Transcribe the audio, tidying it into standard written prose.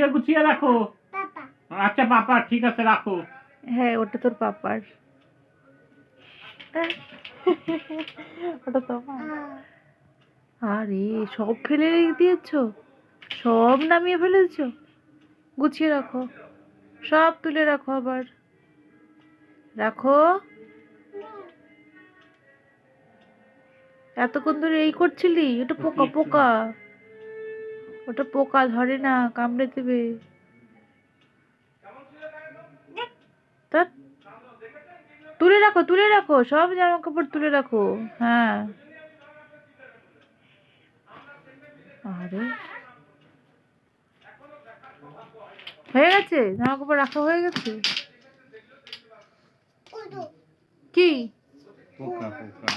গুছিয়ে গুছিয়ে রাখো। আচ্ছা পাপা, ঠিক আছে রাখো। হ্যাঁ ওটা তোর পাপার। ওটা তোমার। আরে সব ফেলে রেখে দিয়েছো, সব নামিয়ে ফেলেছো। গুছিয়ে রাখো, সব তুলে রাখো, আবার রাখো। এতক্ষণ ধরে এই করছিলি? ওটা পোকা পোকা, ওটা পোকা ধরে না, কামড়ে দেবে। তা তুলে রাখো, তুলে রাখো, সব জামা কাপড় তুলে রাখো। হ্যাঁ আরে হয়ে গেছে, জামা কাপড় রাখা হয়ে গেছে। কি পোকা পোকা